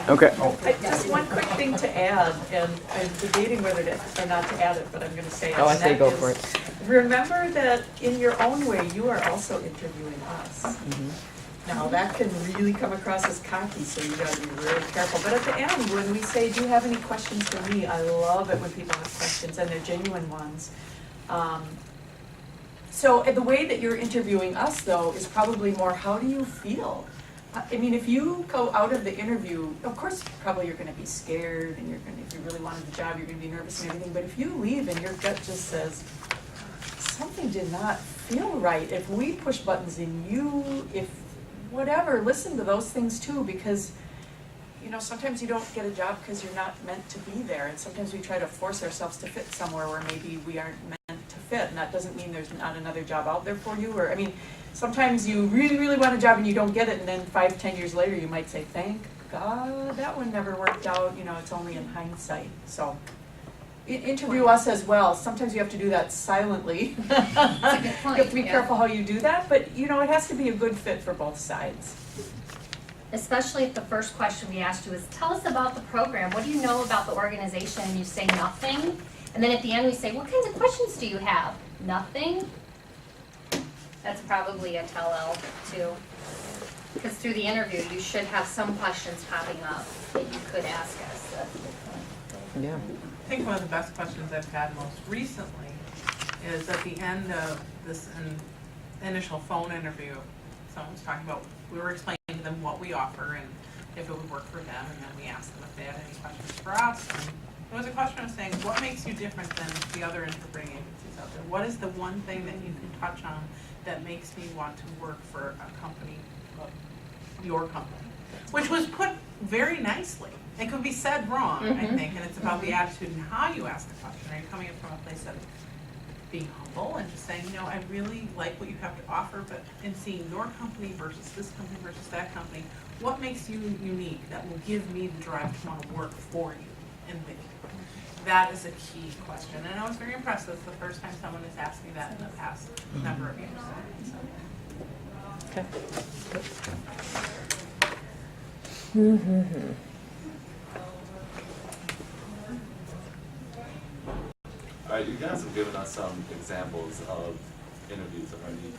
Okay. Just one quick thing to add, and I'm debating whether to or not to add it, but I'm going to say it. Oh, I and say that go is, for it. Remember that in your own way, you are also interviewing us. Now, that can really come across as cocky, so you gotta be really careful. But at the end, when we say, do you have any questions for me? I love it when people have questions, and they're genuine ones. So the way that you're interviewing us, though, is probably more, how do you feel? I mean, if you go out of the interview, of course, probably you're gonna be scared, and if you really wanted the job, you're gonna be nervous and everything. But if you leave and your gut just says, something did not feel right, if we push buttons in you, if whatever, listen to those things too, because sometimes you don't get a job because you're not meant to be there, and sometimes we try to force ourselves to fit somewhere where maybe we aren't meant to fit, and that doesn't mean there's not another job out there for you. Or sometimes you really, really want a job and you don't get it, and then 5-10 years later you might say, thank God that one never worked out. It's only in hindsight. So interview us as well. Sometimes you have to do that silently. That's a good point. You have to be careful how you do that, but it has to be a good fit for both sides. Especially if the first question we asked you is, tell us about the program. What do you know about the organization? And you say nothing. And then at the end we say, what kinds of questions do you have? Nothing. That's probably a tell-all too. Because through the interview, you should have some questions popping up that you could ask us. That's a good point. Yeah. I think one of the best questions I've had most recently is at the end of this initial phone interview, someone was talking about, we were explaining to them what we offer and if it would work for them, and then we asked them if they had any questions for us. And it was a question of saying, what makes you different than the other interpreting agencies out there? What is the one thing that you can touch on that makes me want to work for a company, your company? Which was put very nicely. It could be said wrong, I think, and it's about the attitude and how you ask the question. Are you coming in from a place of being humble and just saying, I really like what you have to offer, but in seeing your company versus this company versus that company, what makes you unique that will give me the drive to want to work for you and with you? That is a key question, and I was very impressed. That's the first time someone has asked me that in the past number of years. So. Okay. All right, you guys have given us some examples of interviews already.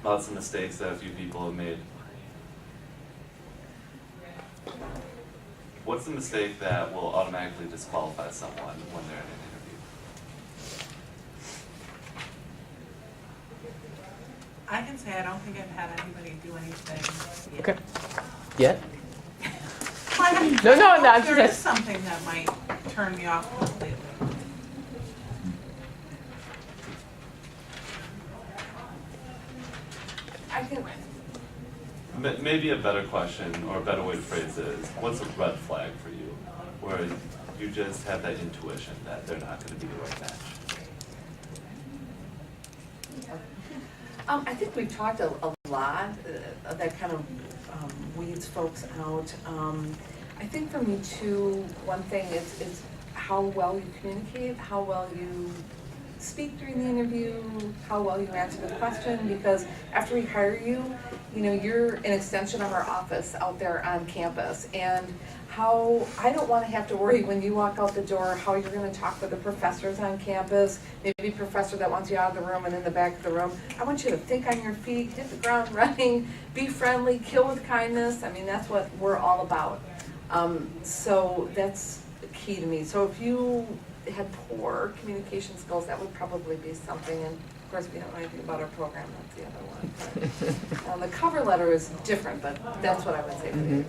Lots of mistakes that a few people have made. What's the mistake that will automatically disqualify someone when they're in an interview? I can say I don't think I've had anybody do anything yet. Okay. Yet? No, no, there is something that might turn me off completely. I can. Maybe a better question or a better way to phrase it is, what's a red flag for you? Where you just have that intuition that they're not going to be the right match. I think we've talked a lot, that kind of weeds folks out. I think for me too, one thing is how well you communicate, how well you speak during the interview, how well you answer the question, because after we hire you, you're an extension of our office out there on campus, and how I don't want to have to worry when you walk out the door how you're going to talk with the professors on campus, maybe a professor that wants you out of the room and in the back of the room. I want you to think on your feet, hit the ground running, be friendly, kill with kindness. I mean, that's what we're all about. So that's key to me. So if you had poor communication skills, that would probably be something. And of course, we don't know anything about our program. That's the other one. But, the cover letter is different, but that's what I would say for you.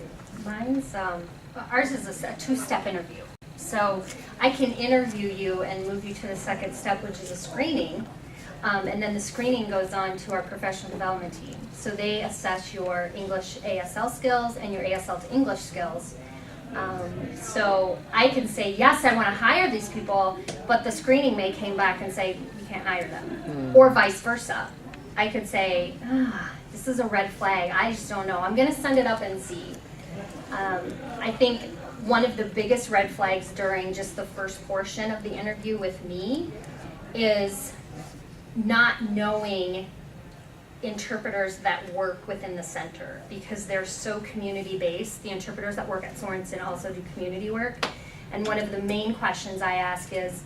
Ours is a two-step interview. So I can interview you and move you to the second step, which is a screening. And then the screening goes on to our professional development team. So they assess your English ASL skills and your ASL to English skills. So I can say, yes, I want to hire these people, but the screening may come back and say, you can't hire them. Or vice versa. I could say, this is a red flag. I just don't know. I'm going to send it up and see. I think one of the biggest red flags during just the first portion of the interview with me is not knowing interpreters that work within the center because they're so community-based. The interpreters that work at Sorensen also do community work. And one of the main questions I ask is,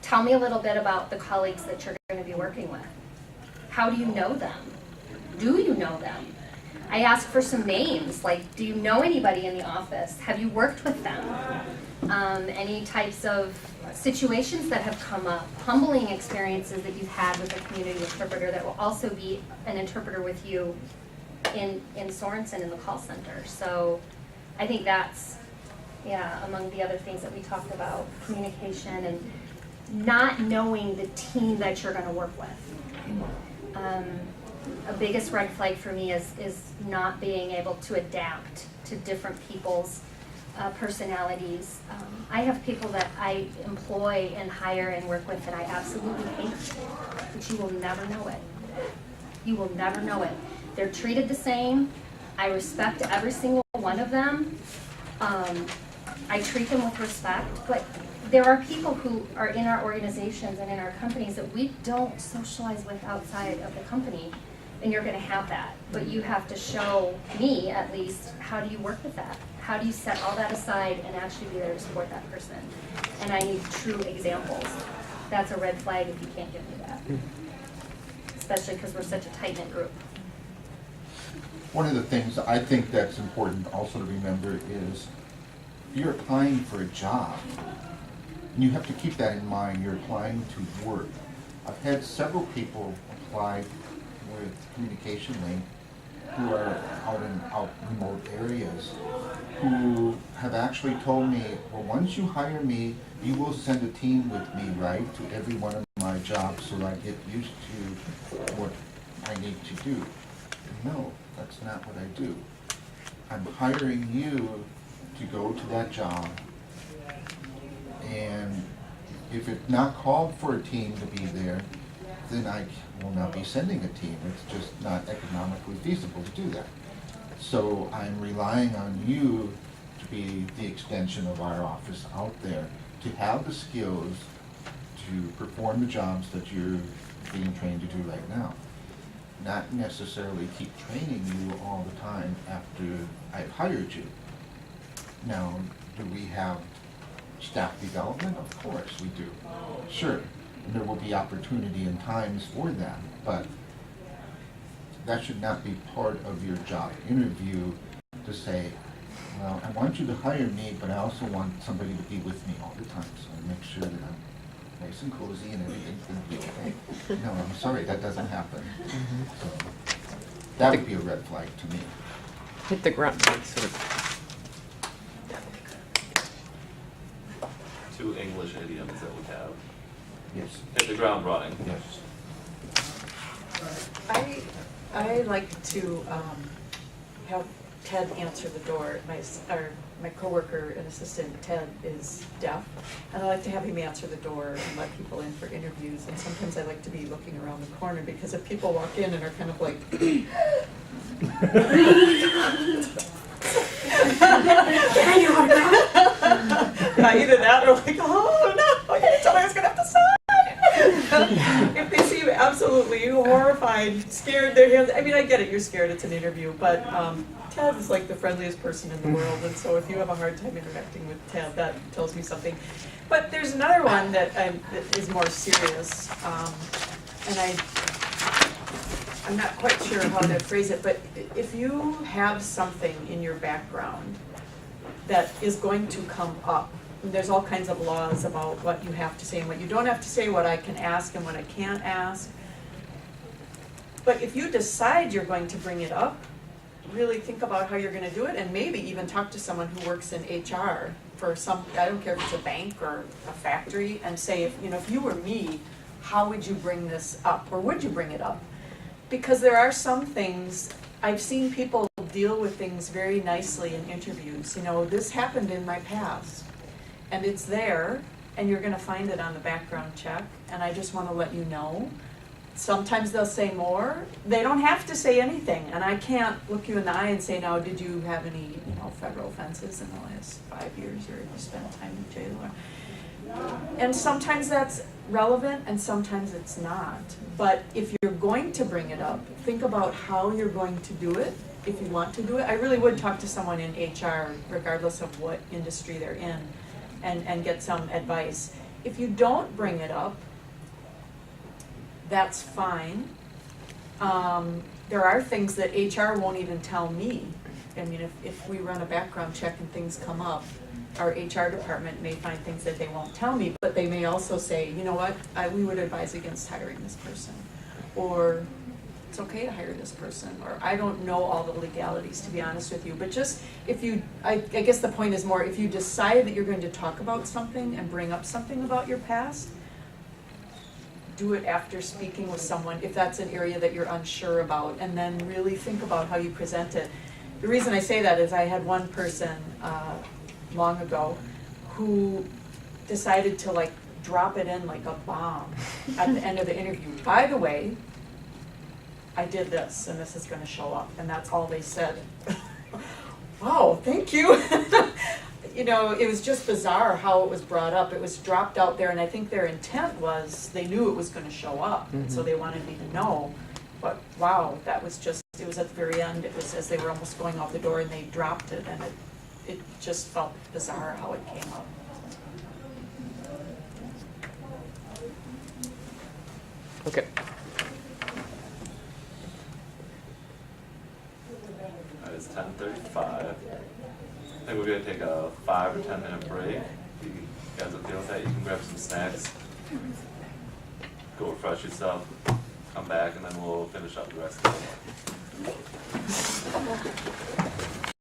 tell me a little bit about the colleagues that you're going to be working with. How do you know them? Do you know them? I ask for some names, like, do you know anybody in the office? Have you worked with them? Any types of situations that have come up, humbling experiences that you've had with a community interpreter that will also be an interpreter with you in Sorensen in the call center. So I think that's, among the other things that we talked about, communication and not knowing the team that you're going to work with. A biggest red flag for me is not being able to adapt to different people's personalities. I have people that I employ and hire and work with that I absolutely hate, but you will never know it. You will never know it. They're treated the same. I respect every single one of them. I treat them with respect, but there are people who are in our organizations and in our companies that we don't socialize with outside of the company, and you're going to have that. But you have to show me, at least, how do you work with that? How do you set all that aside and actually be there to support that person? And I need true examples. That's a red flag if you can't give me that, especially because we're such a tight-knit group. One of the things I think that's important also to remember is you're applying for a job. And you have to keep that in mind. You're applying to work. I've had several people apply with Communication Link who are out remote areas who have actually told me, well, once you hire me, you will send a team with me, right, to every one of my jobs so I get used to what I need to do. No, that's not what I do. I'm hiring you to go to that job, and if it's not called for a team to be there, then I will not be sending a team. It's just not economically feasible to do that. So I'm relying on you to be the extension of our office out there, to have the skills to perform the jobs that you're being trained to do right now. Not necessarily keep training you all the time after I've hired you. Now, do we have staff development? Of course we do. Sure, and there will be opportunity and times for that, but that should not be part of your job interview to say, well, I want you to hire me, but I also want somebody to be with me all the time, so I make sure that I'm nice and cozy and everything's going to be okay. No, I'm sorry, that doesn't happen. So, that would be a red flag to me. Hit the ground, sort of. Two English idioms that we have. Yes. Hit the ground running. Yes. I like to have Ted answer the door. My coworker and assistant, Ted, is deaf, and I like to have him answer the door and let people in for interviews. And sometimes I like to be looking around the corner because if people walk in and are kind of like, either that or like, oh no, you didn't tell me I was gonna have to sign. If they seem absolutely horrified, scared, their hands. I mean, I get it. You're scared. It's an interview, but Ted is like the friendliest person in the world, and so if you have a hard time interacting with Ted, that tells me something. But there's another one that is more serious, and I'm not quite sure how to phrase it, but if you have something in your background that is going to come up, and there's all kinds of laws about what you have to say and what you don't have to say, what I can ask and what I can't ask. But if you decide you're going to bring it up, really think about how you're going to do it, and maybe even talk to someone who works in HR for some, I don't care if it's a bank or a factory, and say, if you were me, how would you bring this up, or would you bring it up? Because there are some things, I've seen people deal with things very nicely in interviews. This happened in my past, and it's there, and you're going to find it on the background check, and I just want to let you know. Sometimes they'll say more. They don't have to say anything, and I can't look you in the eye and say, now, did you have any federal offenses in the last 5 years, or have you spent time in jail? And sometimes that's relevant and sometimes it's not. But if you're going to bring it up, think about how you're going to do it, if you want to do it. I really would talk to someone in HR, regardless of what industry they're in, and get some advice. If you don't bring it up, that's fine. There are things that HR won't even tell me. I mean, if we run a background check and things come up, our HR department may find things that they won't tell me, but they may also say, you know what, we would advise against hiring this person. Or it's okay to hire this person, or I don't know all the legalities, to be honest with you. But just if you, I guess the point is more, if you decide that you're going to talk about something and bring up something about your past, do it after speaking with someone, if that's an area that you're unsure about, and then really think about how you present it. The reason I say that is I had one person long ago who decided to like drop it in like a bomb at the end of the interview. By the way, I did this and this is gonna show up, and that's all they said. Wow, thank you. You know, it was just bizarre how it was brought up. It was dropped out there, and I think their intent was they knew it was gonna show up, and so they wanted me to know. But wow, that was just, it was at the very end, it was as they were almost going out the door and they dropped it, and it just felt bizarre how it came up. Okay. Alright, it's 10:35. I think we're gonna take a 5 or 10 minute break. If you guys okay with that, you can grab some snacks, go refresh yourself, come back, and then we'll finish up the rest of the day.